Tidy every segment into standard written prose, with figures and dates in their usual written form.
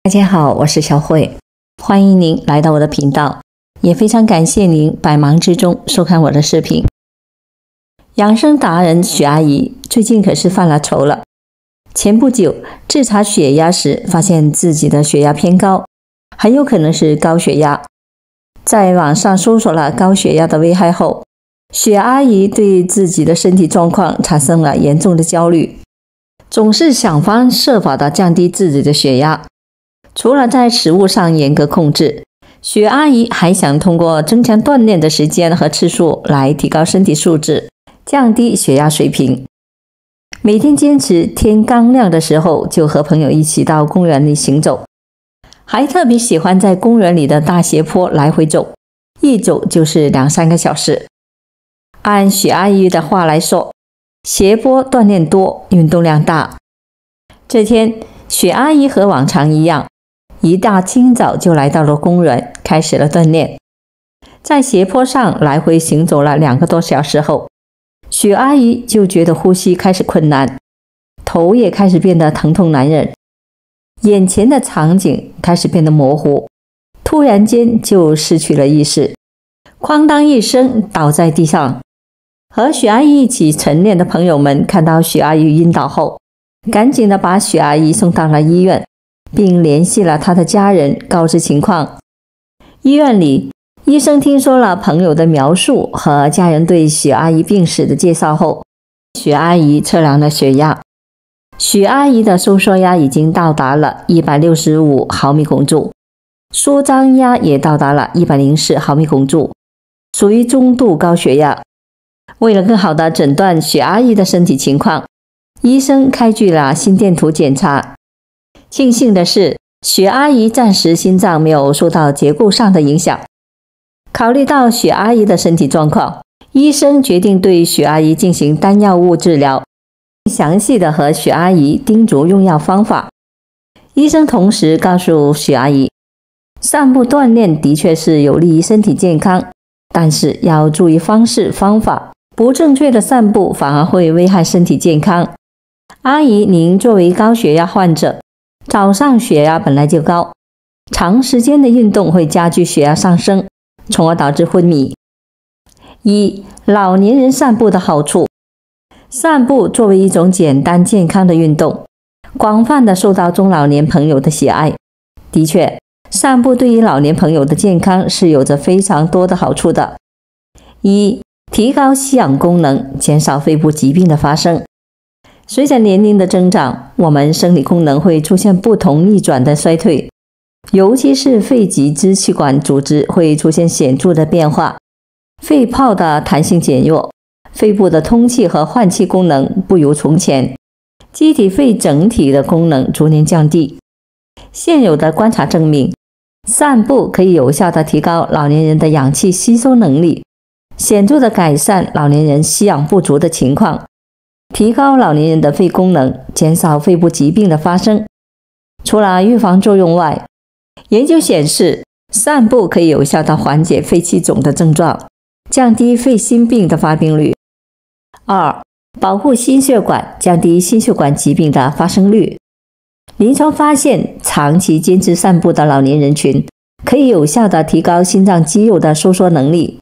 大家好，我是小慧，欢迎您来到我的频道，也非常感谢您百忙之中收看我的视频。养生达人许阿姨最近可是犯了愁了。前不久自查血压时，发现自己的血压偏高，很有可能是高血压。在网上搜索了高血压的危害后，许阿姨对自己的身体状况产生了严重的焦虑，总是想方设法地降低自己的血压。除了在食物上严格控制，许阿姨还想通过增强锻炼的时间和次数来提高身体素质，降低血压水平。每天坚持天刚亮的时候就和朋友一起到公园里行走，还特别喜欢在公园里的大斜坡来回走，一走就是2-3个小时。按许阿姨的话来说，斜坡锻炼多，运动量大。这天，许阿姨和往常一样，一大清早就来到了公园，开始了锻炼。在斜坡上来回行走了2个多小时后，许阿姨就觉得呼吸开始困难，头也开始变得疼痛难忍，眼前的场景开始变得模糊，突然间就失去了意识，哐当一声倒在地上。和许阿姨一起晨练的朋友们看到许阿姨晕倒后，赶紧地把许阿姨送到了医院，并联系了她的家人告知情况。医院里，医生听说了朋友的描述和家人对许阿姨病史的介绍后，许阿姨测量了血压。许阿姨的收缩压已经到达了165毫米汞柱，舒张压也到达了104毫米汞柱，属于中度高血压。为了更好地诊断许阿姨的身体情况，医生开具了心电图检查。庆幸的是，许阿姨暂时心脏没有受到结构上的影响。考虑到许阿姨的身体状况，医生决定对许阿姨进行单药物治疗，详细的和许阿姨叮嘱用药方法。医生同时告诉许阿姨，散步锻炼的确是有利于身体健康，但是要注意方式方法，不正确的散步反而会危害身体健康。阿姨，您作为高血压患者，早上血压本来就高，长时间的运动会加剧血压上升，从而导致昏迷。老年人散步的好处。散步作为一种简单健康的运动，广泛的受到中老年朋友的喜爱。的确，散步对于老年朋友的健康是有着非常多的好处的。提高吸氧功能，减少肺部疾病的发生。随着年龄的增长，我们生理功能会出现不同逆转的衰退，尤其是肺及支气管组织会出现显著的变化，肺泡的弹性减弱，肺部的通气和换气功能不如从前，机体肺整体的功能逐年降低。现有的观察证明，散步可以有效地提高老年人的氧气吸收能力，显著地改善老年人吸氧不足的情况，提高老年人的肺功能，减少肺部疾病的发生。除了预防作用外，研究显示，散步可以有效地缓解肺气肿的症状，降低肺心病的发病率。保护心血管，降低心血管疾病的发生率。临床发现，长期坚持散步的老年人群可以有效地提高心脏肌肉的收缩能力，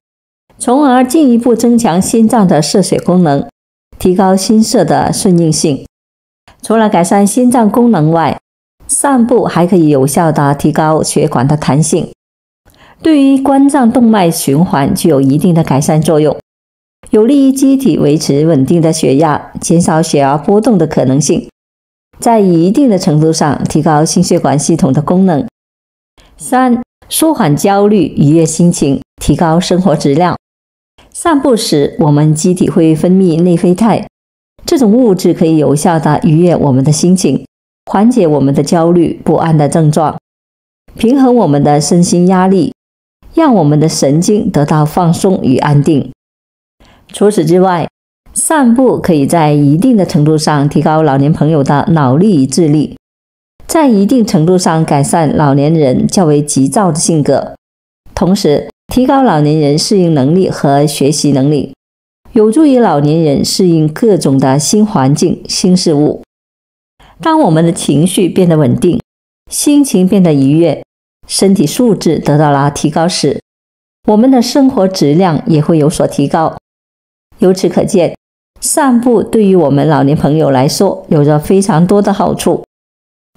从而进一步增强心脏的摄血功能，提高心舍的顺应性。除了改善心脏功能外，散步还可以有效地提高血管的弹性，对于冠状动脉循环具有一定的改善作用，有利于机体维持稳定的血压，减少血压波动的可能性，在一定的程度上提高心血管系统的功能。舒缓焦虑，愉悦心情，提高生活质量。散步时，我们机体会分泌内啡肽，这种物质可以有效地愉悦我们的心情，缓解我们的焦虑不安的症状，平衡我们的身心压力，让我们的神经得到放松与安定。除此之外，散步可以在一定的程度上提高老年朋友的脑力与智力，在一定程度上改善老年人较为急躁的性格，同时提高老年人适应能力和学习能力，有助于老年人适应各种的新环境、新事物。当我们的情绪变得稳定，心情变得愉悦，身体素质得到了提高时，我们的生活质量也会有所提高。由此可见，散步对于我们老年朋友来说有着非常多的好处。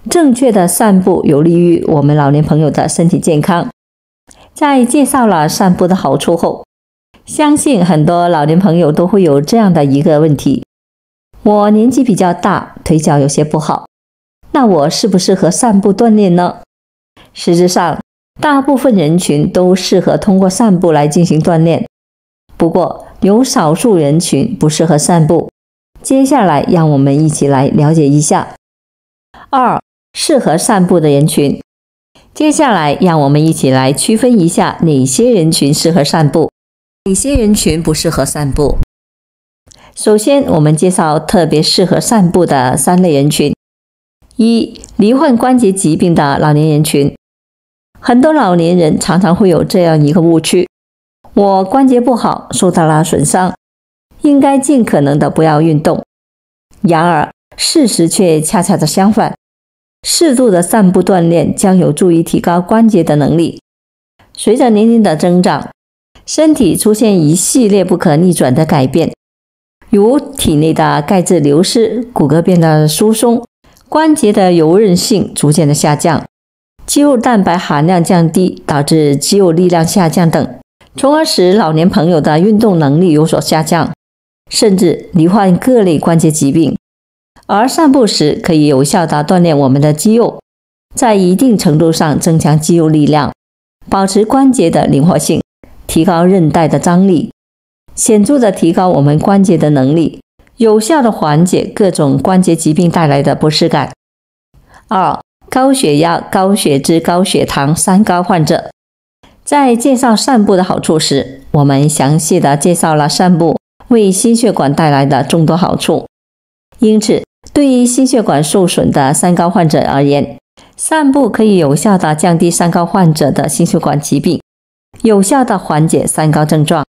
正确的散步有利于我们老年朋友的身体健康。在介绍了散步的好处后，相信很多老年朋友都会有这样的一个问题：我年纪比较大，腿脚有些不好，那我适不适合散步锻炼呢？实质上，大部分人群都适合通过散步来进行锻炼，不过有少数人群不适合散步。接下来让我们一起来了解一下。2. 适合散步的人群。接下来让我们一起来区分一下哪些人群适合散步，哪些人群不适合散步。首先，我们介绍特别适合散步的3类人群。1. 罹患关节疾病的老年人群。很多老年人常常会有这样一个误区：我关节不好，受到了损伤，应该尽可能的不要运动。然而，事实却恰恰的相反，适度的散步锻炼将有助于提高关节的能力。随着年龄的增长，身体出现一系列不可逆转的改变，如体内的钙质流失、骨骼变得疏松、关节的柔韧性逐渐的下降、肌肉蛋白含量降低，导致肌肉力量下降等，从而使老年朋友的运动能力有所下降，甚至罹患各类关节疾病。而散步时可以有效地锻炼我们的肌肉，在一定程度上增强肌肉力量，保持关节的灵活性，提高韧带的张力，显著地提高我们关节的能力，有效地缓解各种关节疾病带来的不适感。2. 高血压、高血脂、高血糖3高患者。在介绍散步的好处时，我们详细地介绍了散步为心血管带来的众多好处。因此，对于心血管受损的3高患者而言，散步可以有效地降低3高患者的心血管疾病，有效地缓解3高症状。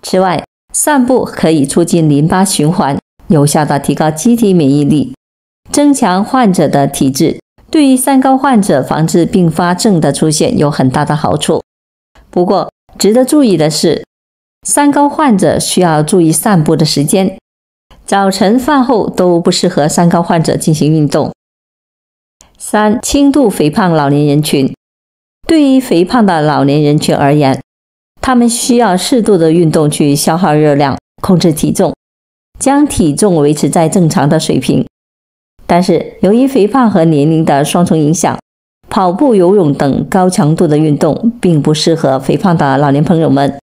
此外，散步可以促进淋巴循环，有效地提高机体免疫力，增强患者的体质，对于3高患者防治并发症的出现有很大的好处。不过，值得注意的是，3高患者需要注意散步的时间，早晨、饭后都不适合3高患者进行运动。3. 轻度肥胖老年人群。对于肥胖的老年人群而言，他们需要适度的运动去消耗热量，控制体重，将体重维持在正常的水平。但是，由于肥胖和年龄的双重影响，跑步、游泳等高强度的运动并不适合肥胖的老年朋友们，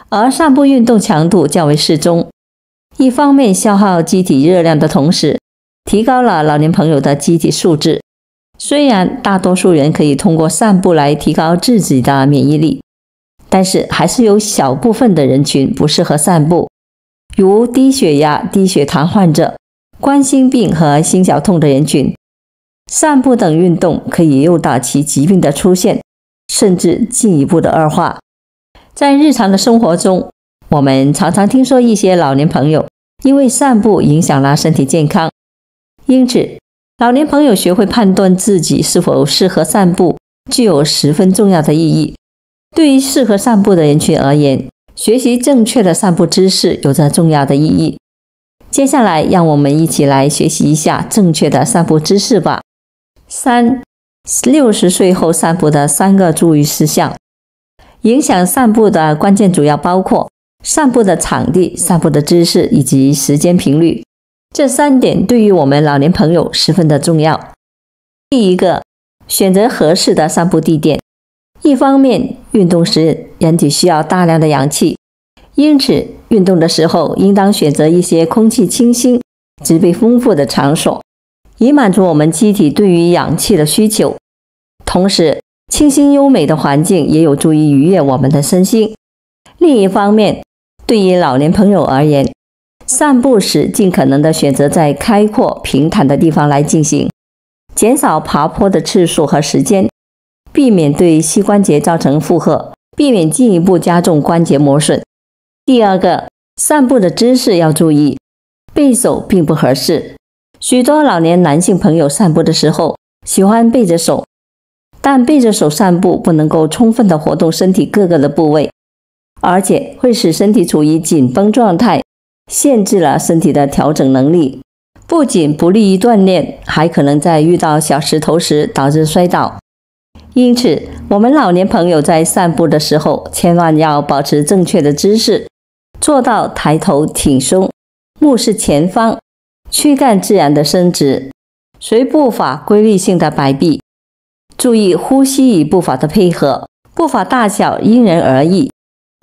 而散步运动强度较为适中，一方面消耗机体热量的同时，提高了老年朋友的机体素质。虽然大多数人可以通过散步来提高自己的免疫力，但是还是有小部分的人群不适合散步，如低血压、低血糖患者、冠心病和心绞痛的人群。散步等运动可以诱导其疾病的出现，甚至进一步的恶化。在日常的生活中，我们常常听说一些老年朋友因为散步影响了身体健康，因此老年朋友学会判断自己是否适合散步具有十分重要的意义。对于适合散步的人群而言，学习正确的散步姿势有着重要的意义。接下来让我们一起来学习一下正确的散步姿势吧。3. 60岁后散步的3个注意事项。影响散步的关键主要包括散步的场地、散步的姿势以及时间频率。这3点对于我们老年朋友十分的重要。第一个，选择合适的散步地点。一方面，运动时人体需要大量的氧气，因此运动的时候应当选择一些空气清新、植被丰富的场所，以满足我们机体对于氧气的需求。同时，清新优美的环境也有助于愉悦我们的身心。另一方面，对于老年朋友而言，散步时尽可能的选择在开阔平坦的地方来进行，减少爬坡的次数和时间，避免对膝关节造成负荷，避免进一步加重关节磨损。第二个，散步的姿势要注意，背手并不合适。许多老年男性朋友散步的时候喜欢背着手，但背着手散步不能够充分的活动身体各个的部位，而且会使身体处于紧绷状态，限制了身体的调整能力，不仅不利于锻炼，还可能在遇到小石头时导致摔倒。因此，我们老年朋友在散步的时候，千万要保持正确的姿势，做到抬头挺胸，目视前方，躯干自然的伸直，随步伐规律性的摆臂，注意呼吸与步伐的配合，步伐大小因人而异，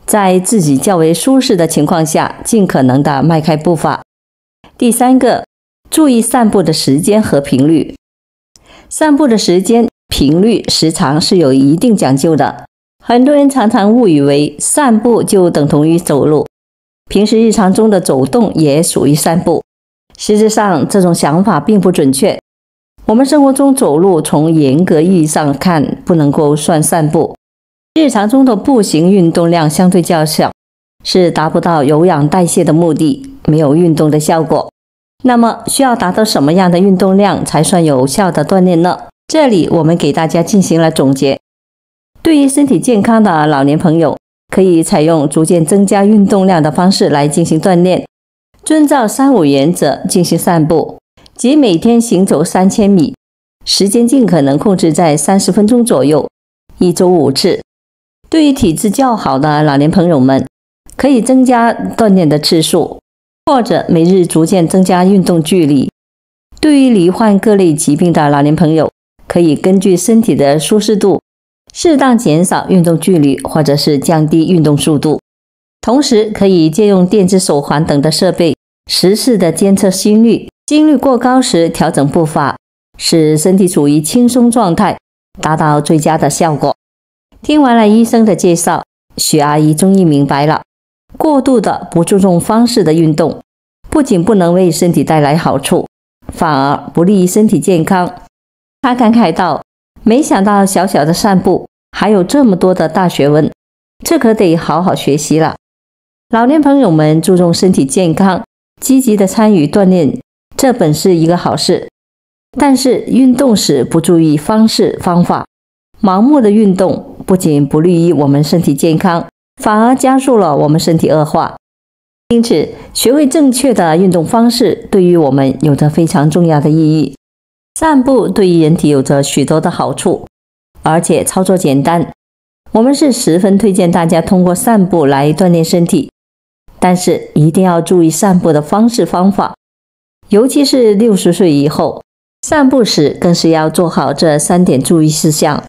在自己较为舒适的情况下，尽可能的迈开步伐。第三个，注意散步的时间和频率。散步的时间、频率、时长是有一定讲究的。很多人常常误以为散步就等同于走路，平时日常中的走动也属于散步。实际上，这种想法并不准确。我们生活中走路，从严格意义上看，不能够算散步。日常中的步行运动量相对较小，是达不到有氧代谢的目的，没有运动的效果。那么，需要达到什么样的运动量才算有效的锻炼呢？这里我们给大家进行了总结。对于身体健康的老年朋友，可以采用逐渐增加运动量的方式来进行锻炼，遵照3-5原则进行散步，即每天行走3000米，时间尽可能控制在30分钟左右，1周5次。对于体质较好的老年朋友们，可以增加锻炼的次数，或者每日逐渐增加运动距离。对于罹患各类疾病的老年朋友，可以根据身体的舒适度，适当减少运动距离，或者是降低运动速度。同时，可以借用电子手环等的设备，实时的监测心率，心率过高时调整步伐，使身体处于轻松状态，达到最佳的效果。听完了医生的介绍，许阿姨终于明白了，过度的不注重方式的运动，不仅不能为身体带来好处，反而不利于身体健康。她感慨道，没想到小小的散步还有这么多的大学问，这可得好好学习了。老年朋友们注重身体健康，积极的参与锻炼，这本是一个好事。但是运动时不注意方式方法，盲目的运动不仅不利于我们身体健康，反而加速了我们身体恶化。因此，学会正确的运动方式对于我们有着非常重要的意义。散步对于人体有着许多的好处，而且操作简单。我们是十分推荐大家通过散步来锻炼身体，但是一定要注意散步的方式方法，尤其是60岁以后，散步时更是要做好这3点注意事项。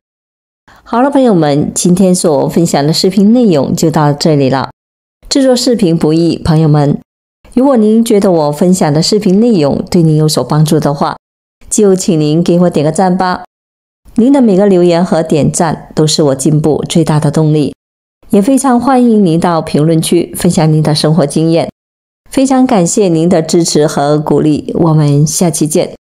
好了，朋友们，今天所分享的视频内容就到这里了。制作视频不易，朋友们，如果您觉得我分享的视频内容对您有所帮助的话，就请您给我点个赞吧。您的每个留言和点赞都是我进步最大的动力，也非常欢迎您到评论区分享您的生活经验。非常感谢您的支持和鼓励，我们下期见。